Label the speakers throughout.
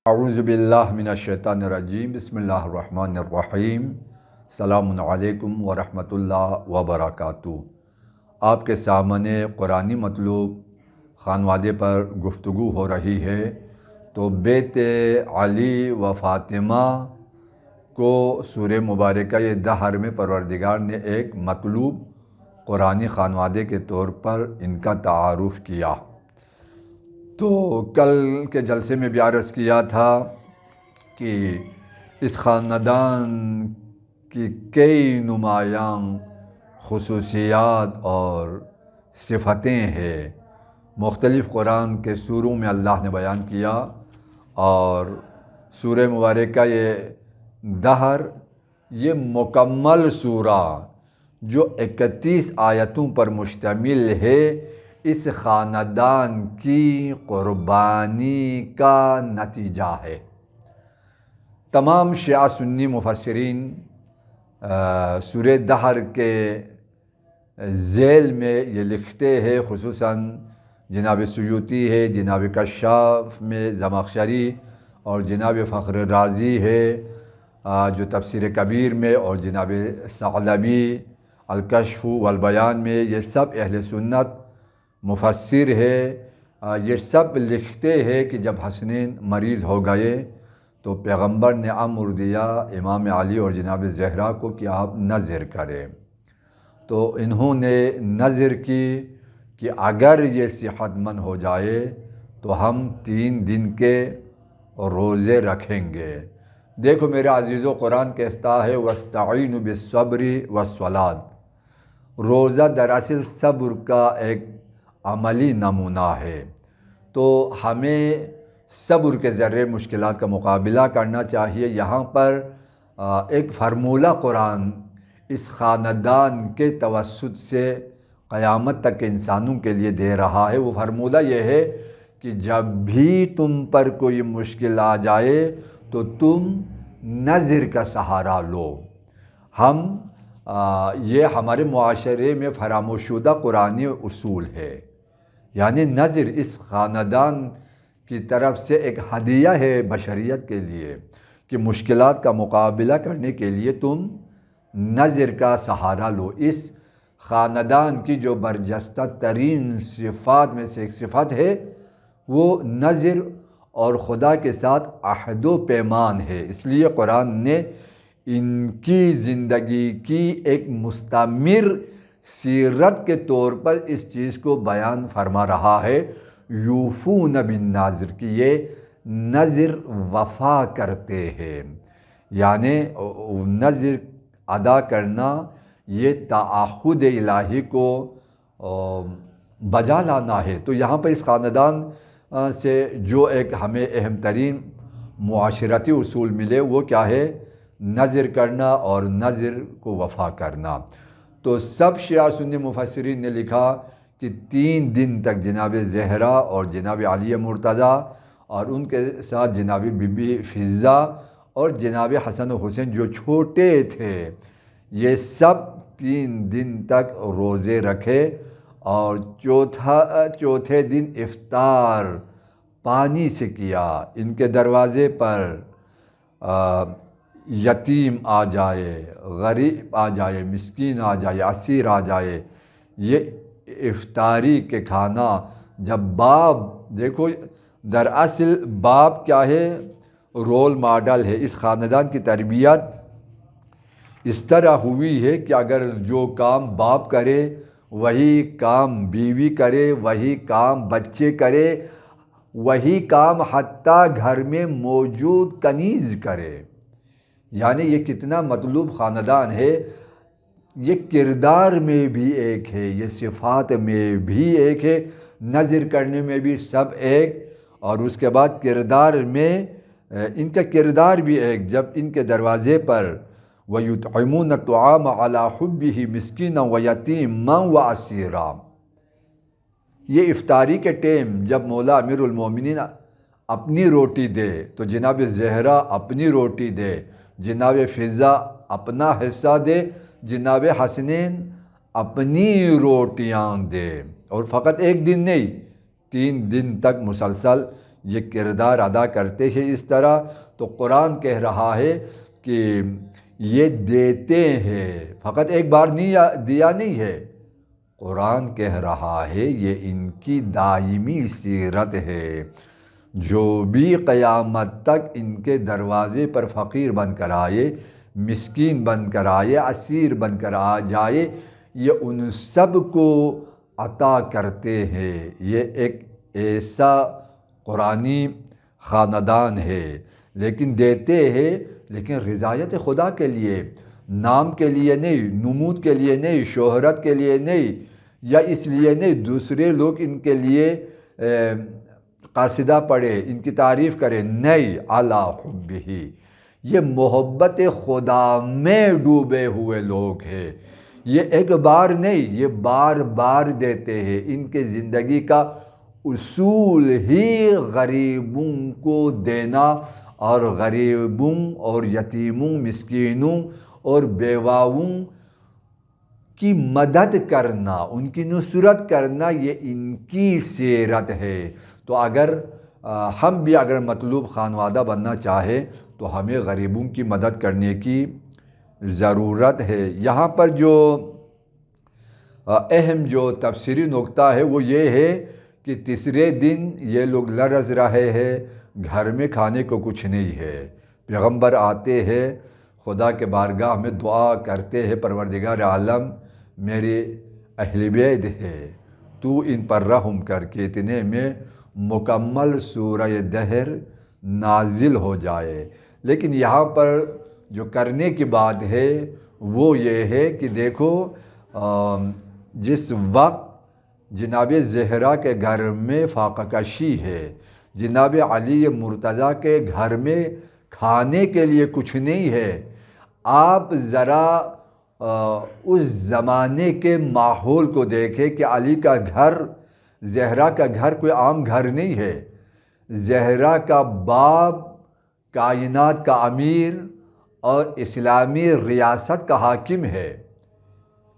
Speaker 1: اعوذ باللہ من الشیطان الرجیم بسم اللہ الرحمن الرحیم السلام علیکم ورحمۃ اللہ وبرکاتہ۔ آپ کے سامنے قرآنی مطلوب خانوادے پر گفتگو ہو رہی ہے۔ تو بیت علی و فاطمہ کو سورہ مبارکہ دہر میں پروردگار نے ایک مطلوب قرآنی خانوادے کے طور پر ان کا تعارف کیا۔ تو کل کے جلسے میں بھی عرض کیا تھا کہ اس خاندان کی کئی نمایاں خصوصیات اور صفتیں ہیں، مختلف قرآن کے سوروں میں اللہ نے بیان کیا، اور سورہ مبارکہ دہر یہ مکمل سورہ جو 31 آیتوں پر مشتمل ہے، اس خاندان کی قربانی کا نتیجہ ہے۔ تمام شیعہ سنی مفسرین سورہ دہر کے ذیل میں یہ لکھتے ہیں، خصوصاً جناب سیوطی ہے، جناب کشاف میں زمخشری، اور جناب فخر رازی ہے جو تفسیر کبیر میں، اور جناب ثعلبی الکشف والبیان میں، یہ سب اہل سنت مفسر ہے۔ یہ سب لکھتے ہیں کہ جب حسنین مریض ہو گئے تو پیغمبر نے امر دیا امام علی اور جناب زہرا کو کہ آپ نذر کریں، تو انہوں نے نذر کی کہ اگر یہ صحت مند ہو جائے تو ہم 3 دن کے روزے رکھیں گے۔ دیکھو میرے عزیزو، قرآن کہتا ہے وَاسْتَعِينُوا بِالصَّبْرِ وَالصَّلَاةِ، روزہ دراصل صبر کا ایک عملی نمونہ ہے۔ تو ہمیں صبر کے ذریعے مشکلات کا مقابلہ کرنا چاہیے۔ یہاں پر ایک فارمولہ قرآن اس خاندان کے توسط سے قیامت تک کے انسانوں کے لیے دے رہا ہے۔ وہ فارمولہ یہ ہے کہ جب بھی تم پر کوئی مشکل آ جائے تو تم نذر کا سہارا لو۔ یہ ہمارے معاشرے میں فراموش شدہ قرآنی اصول ہے، یعنی نذر اس خاندان کی طرف سے ایک ہدیہ ہے بشریت کے لیے کہ مشکلات کا مقابلہ کرنے کے لیے تم نذر کا سہارا لو۔ اس خاندان کی جو برجستہ ترین صفات میں سے ایک صفت ہے وہ نذر اور خدا کے ساتھ عہد و پیمان ہے۔ اس لیے قرآن نے ان کی زندگی کی ایک مستمر سیرت کے طور پر اس چیز کو بیان فرما رہا ہے، یوفون بالنذر، کہ یہ نذر وفا کرتے ہیں، یعنی نذر ادا کرنا یہ تعہد الہی کو بجا لانا ہے۔ تو یہاں پر اس خاندان سے جو ایک ہمیں اہم ترین معاشرتی اصول ملے وہ کیا ہے؟ نذر کرنا اور نذر کو وفا کرنا۔ تو سب شیعہ سنی مفسرین نے لکھا کہ 3 دن تک جناب زہرا اور جناب علی مرتضیٰ اور ان کے ساتھ جناب بی بی فضہ اور جناب حسن و حسین جو چھوٹے تھے، یہ سب 3 دن تک روزے رکھے، اور چوتھے دن افطار پانی سے کیا۔ ان کے دروازے پر یتیم آ جائے، غریب آ جائے، مسکین آ جائے، اسیر آ جائے، یہ افطاری کے کھانا جب باپ، دیکھو دراصل باپ کیا ہے؟ رول ماڈل ہے۔ اس خاندان کی تربیت اس طرح ہوئی ہے کہ اگر جو کام باپ کرے وہی کام بیوی کرے، وہی کام بچے کرے، وہی کام حتیٰ گھر میں موجود کنیز کرے۔ یعنی یہ کتنا مطلوب خاندان ہے۔ یہ کردار میں بھی ایک ہے، یہ صفات میں بھی ایک ہے، نذر کرنے میں بھی سب ایک، اور اس کے بعد کردار میں ان کا کردار بھی ایک۔ جب ان کے دروازے پر وَيُطْعِمُونَ الطَّعَامَ عَلَىٰ حُبِّهِ مِسْكِينًا وَيَتِيمًا وَأَسِيرًا، یہ افطاری کے ٹائم جب مولا امیر المومنین اپنی روٹی دے تو جناب زہرا اپنی روٹی دے، جناب فضہ اپنا حصہ دے، جناب حسنین اپنی روٹیاں دے، اور فقط ایک دن نہیں، 3 دن تک مسلسل یہ کردار ادا کرتے ہیں اس طرح، تو قرآن کہہ رہا ہے کہ یہ دیتے ہیں، فقط ایک بار نہیں دیا نہیں ہے، قرآن کہہ رہا ہے یہ ان کی دائمی سیرت ہے۔ جو بھی قیامت تک ان کے دروازے پر فقیر بن کر آئے، مسکین بن کر آئے، اسیر بن کر آ جائے، یہ ان سب کو عطا کرتے ہیں۔ یہ ایک ایسا قرآنی خاندان ہے، لیکن دیتے ہیں، لیکن رضایت خدا کے لیے، نام کے لیے نہیں، نمود کے لیے نہیں، شہرت کے لیے نہیں، یا اس لیے نہیں دوسرے لوگ ان کے لیے قاصدہ پڑھے، ان کی تعریف کریں، نہیں، علی حبہ، یہ محبت خدا میں ڈوبے ہوئے لوگ ہیں۔ یہ ایک بار نہیں، یہ بار بار دیتے ہیں۔ ان کے زندگی کا اصول ہی غریبوں کو دینا، اور غریبوں اور یتیموں، مسکینوں اور بیواؤں کی مدد کرنا، ان کی نصرت کرنا، یہ ان کی سیرت ہے۔ تو اگر ہم بھی اگر مطلوب خانوادہ بننا چاہے تو ہمیں غریبوں کی مدد کرنے کی ضرورت ہے۔ یہاں پر جو اہم جو تفسیری نکتہ ہے وہ یہ ہے کہ تیسرے دن یہ لوگ لرز رہے ہیں، گھر میں کھانے کو کچھ نہیں ہے، پیغمبر آتے ہیں، خدا کے بارگاہ میں دعا کرتے ہیں، پروردگار عالم میرے اہل بیت ہے، تو ان پر رحم کر کے اتنے میں مکمل سورہ دہر نازل ہو جائے۔ لیکن یہاں پر جو کرنے کی بات ہے وہ یہ ہے کہ دیکھو جس وقت جناب زہرا کے گھر میں فاقہ کشی ہے، جناب علی مرتضیٰ کے گھر میں کھانے کے لیے کچھ نہیں ہے، آپ ذرا اس زمانے کے ماحول کو دیکھیں کہ علی کا گھر، زہرا کا گھر کوئی عام گھر نہیں ہے۔ زہرا کا باپ کائنات کا امیر اور اسلامی ریاست کا حاکم ہے،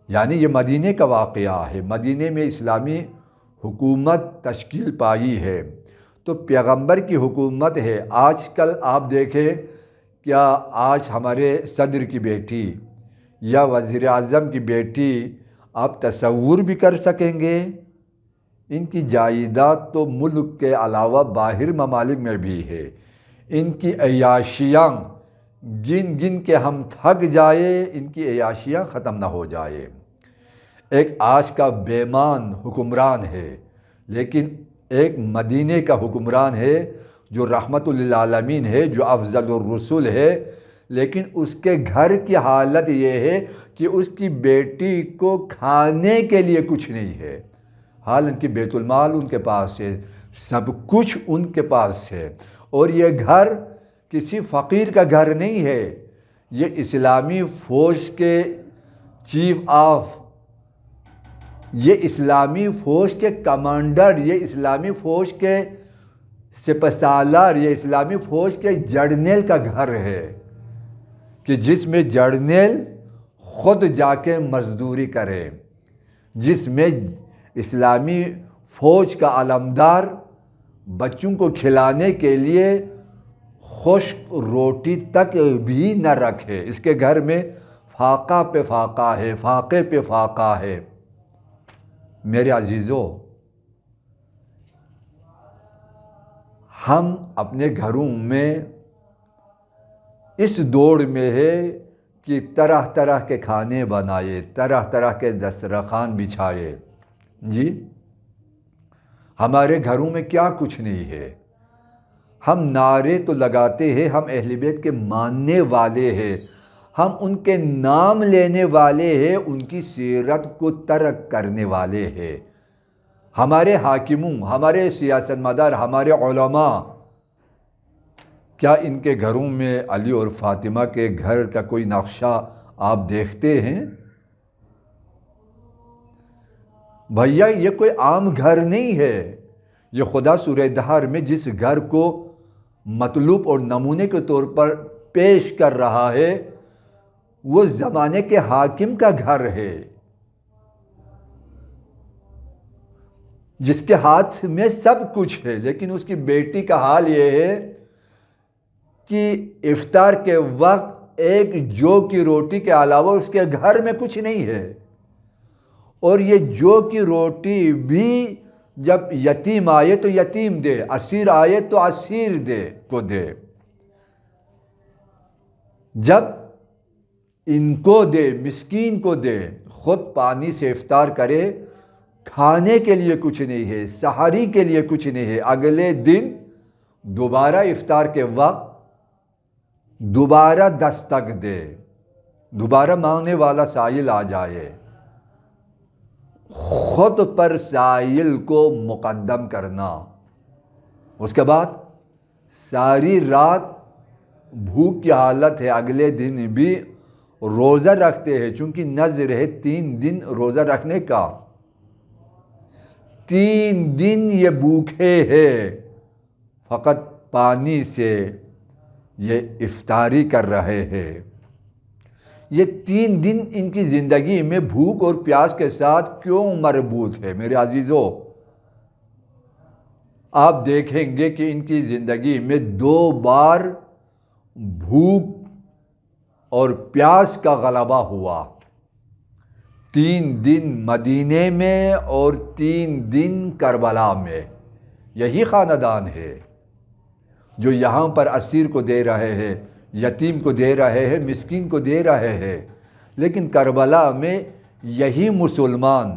Speaker 1: یعنی یہ مدینے کا واقعہ ہے، مدینے میں اسلامی حکومت تشکیل پائی ہے، تو پیغمبر کی حکومت ہے۔ آج کل آپ دیکھیں، کیا آج ہمارے صدر کی بیٹی یا وزیر اعظم کی بیٹی آپ تصور بھی کر سکیں گے؟ ان کی جائیداد تو ملک کے علاوہ باہر ممالک میں بھی ہے، ان کی عیاشیاں گن گن کے ہم تھک جائے، ان کی عیاشیاں ختم نہ ہو جائے۔ ایک آج کا بیمان حکمران ہے، لیکن ایک مدینے کا حکمران ہے جو رحمت للعالمین ہے، جو افضل الرسل ہے، لیکن اس کے گھر کی حالت یہ ہے کہ اس کی بیٹی کو کھانے کے لیے کچھ نہیں ہے، حالانکہ بیت المال ان کے پاس ہے، سب کچھ ان کے پاس ہے، اور یہ گھر کسی فقیر کا گھر نہیں ہے، یہ اسلامی فوج کے چیف آف، یہ اسلامی فوج کے کمانڈر، یہ اسلامی فوج کے سپہ سالار، یہ اسلامی فوج کے جرنیل کا گھر ہے، کہ جس میں جرنیل خود جا کے مزدوری کرے، جس میں اسلامی فوج کا علمدار بچوں کو کھلانے کے لیے خشک روٹی تک بھی نہ رکھے، اس کے گھر میں فاقہ پہ فاقہ ہے، فاقے پہ فاقہ ہے۔ میرے عزیزو، ہم اپنے گھروں میں اس دوڑ میں ہے کہ طرح طرح کے کھانے بنائے، طرح طرح کے دسترخوان بچھائے، جی ہمارے گھروں میں کیا کچھ نہیں ہے۔ ہم نعرے تو لگاتے ہیں، ہم اہل بیت کے ماننے والے ہیں، ہم ان کے نام لینے والے ہیں، ان کی سیرت کو ترک کرنے والے ہیں۔ ہمارے حاکموں، ہمارے سیاست مدار، ہمارے علماء، کیا ان کے گھروں میں علی اور فاطمہ کے گھر کا کوئی نقشہ آپ دیکھتے ہیں؟ بھیا یہ کوئی عام گھر نہیں ہے، یہ خدا سورہ دہر میں جس گھر کو مطلوب اور نمونے کے طور پر پیش کر رہا ہے وہ زمانے کے حاکم کا گھر ہے، جس کے ہاتھ میں سب کچھ ہے، لیکن اس کی بیٹی کا حال یہ ہے کہ افطار کے وقت ایک جو کی روٹی کے علاوہ اس کے گھر میں کچھ نہیں ہے، اور یہ جو کی روٹی بھی جب یتیم آئے تو یتیم دے، اسیر آئے تو اسیر دے، جب ان کو دے، مسکین کو دے، خود پانی سے افطار کرے، کھانے کے لیے کچھ نہیں ہے، سحری کے لیے کچھ نہیں ہے، اگلے دن دوبارہ افطار کے وقت دوبارہ دستک دے، دوبارہ مانگنے والا سائل آ جائے، خود پر سائل کو مقدم کرنا، اس کے بعد ساری رات بھوک کی حالت ہے، اگلے دن بھی روزہ رکھتے ہیں، چونکہ نذر ہے 3 دن روزہ رکھنے کا، 3 دن یہ بھوکے ہیں، فقط پانی سے یہ افطاری کر رہے ہیں۔ یہ 3 دن ان کی زندگی میں بھوک اور پیاس کے ساتھ کیوں مربوط ہے؟ میرے عزیزو، آپ دیکھیں گے کہ ان کی زندگی میں 2 بار بھوک اور پیاس کا غلبہ ہوا، 3 دن مدینے میں اور 3 دن کربلا میں۔ یہی خاندان ہے جو یہاں پر اسیر کو دے رہے ہیں، یتیم کو دے رہے ہیں، مسکین کو دے رہے ہیں، لیکن کربلا میں یہی مسلمان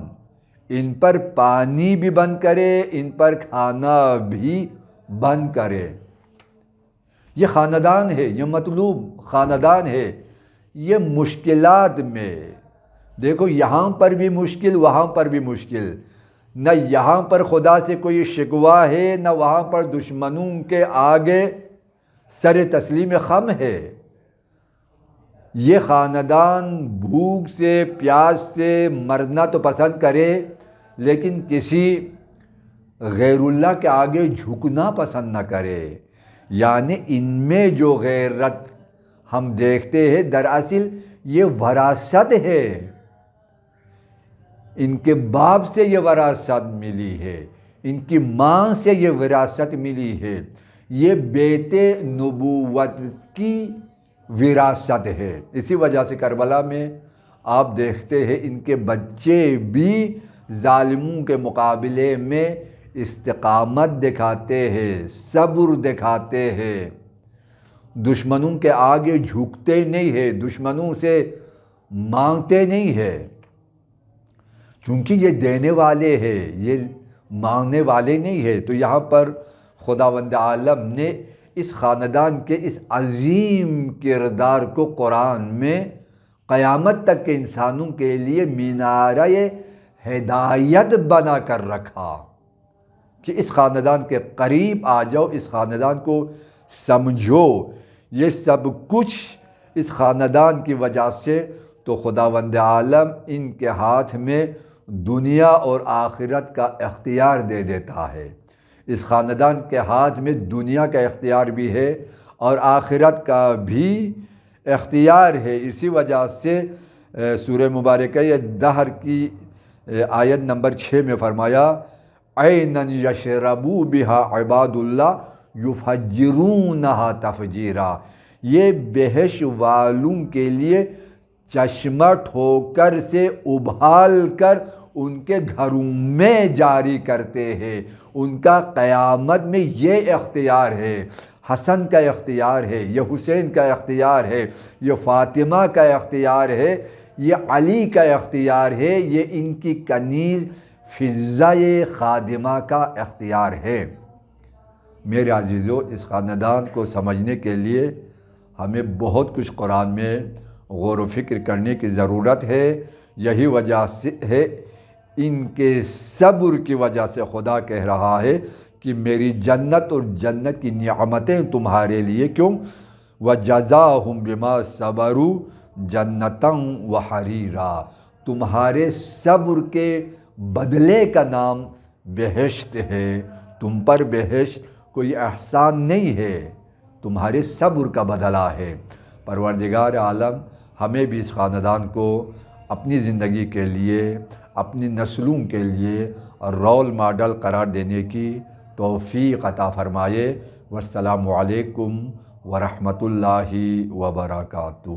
Speaker 1: ان پر پانی بھی بند کرے، ان پر کھانا بھی بند کرے۔ یہ خاندان ہے، یہ مطلوب خاندان ہے، یہ مشکلات میں دیکھو، یہاں پر بھی مشکل، وہاں پر بھی مشکل، نہ یہاں پر خدا سے کوئی شکوہ ہے، نہ وہاں پر دشمنوں کے آگے سر تسلیم خم ہے۔ یہ خاندان بھوک سے پیاس سے مرنا تو پسند کرے، لیکن کسی غیر اللہ کے آگے جھکنا پسند نہ کرے۔ یعنی ان میں جو غیرت ہم دیکھتے ہیں، دراصل یہ وراثت ہے، ان کے باپ سے یہ وراثت ملی ہے، ان کی ماں سے یہ وراثت ملی ہے، یہ بیت نبوت کی وراثت ہے۔ اسی وجہ سے کربلا میں آپ دیکھتے ہیں ان کے بچے بھی ظالموں کے مقابلے میں استقامت دکھاتے ہیں، صبر دکھاتے ہیں، دشمنوں کے آگے جھکتے نہیں ہیں، دشمنوں سے مانگتے نہیں ہیں، چونکہ یہ دینے والے ہیں، یہ مانگنے والے نہیں ہیں۔ تو یہاں پر خداوند عالم نے اس خاندان کے اس عظیم کردار کو قرآن میں قیامت تک کے انسانوں کے لیے مینارہ ہدایت بنا کر رکھا کہ اس خاندان کے قریب آ جاؤ، اس خاندان کو سمجھو، یہ سب کچھ اس خاندان کی وجہ سے۔ تو خداوند عالم ان کے ہاتھ میں دنیا اور آخرت کا اختیار دے دیتا ہے۔ اس خاندان کے ہاتھ میں دنیا کا اختیار بھی ہے اور آخرت کا بھی اختیار ہے۔ اسی وجہ سے سورہ مبارکہ دہر کی آیت نمبر 6 میں فرمایا، عَيْنًا يَشْرَبُ بِهَا عِبَادُ اللَّهِ يُفَجِّرُونَهَا تَفْجِيرًا۔ یہ بحش والوں کے لیے چشمہ ٹھوکر سے ابھال کر ان کے گھروں میں جاری کرتے ہیں۔ ان کا قیامت میں یہ اختیار ہے، حسن کا اختیار ہے، یہ حسین کا اختیار ہے، یہ فاطمہ کا اختیار ہے، یہ علی کا اختیار ہے، یہ ان کی کنیز فضہ خادمہ کا اختیار ہے۔ میرے عزیزو، اس خاندان کو سمجھنے کے لیے ہمیں بہت کچھ قرآن میں غور و فکر کرنے کی ضرورت ہے۔ یہی وجہ سے ہے، ان کے صبر کی وجہ سے خدا کہہ رہا ہے کہ میری جنت اور جنت کی نعمتیں تمہارے لیے، کیوں؟ وَجَزَاهُمْ بِمَا صَبَرُوا جَنَّةً وَحَرِيرًا۔ تمہارے صبر کے بدلے کا نام بہشت ہے۔ تم پر بہشت کوئی احسان نہیں ہے، تمہارے صبر کا بدلہ ہے۔ پروردگار عالم ہمیں بھی اس خاندان کو اپنی زندگی کے لیے، اپنی نسلوں کے لیے رول ماڈل قرار دینے کی توفیق عطا فرمائے۔ والسلام علیکم ورحمۃ اللہ وبرکاتہ۔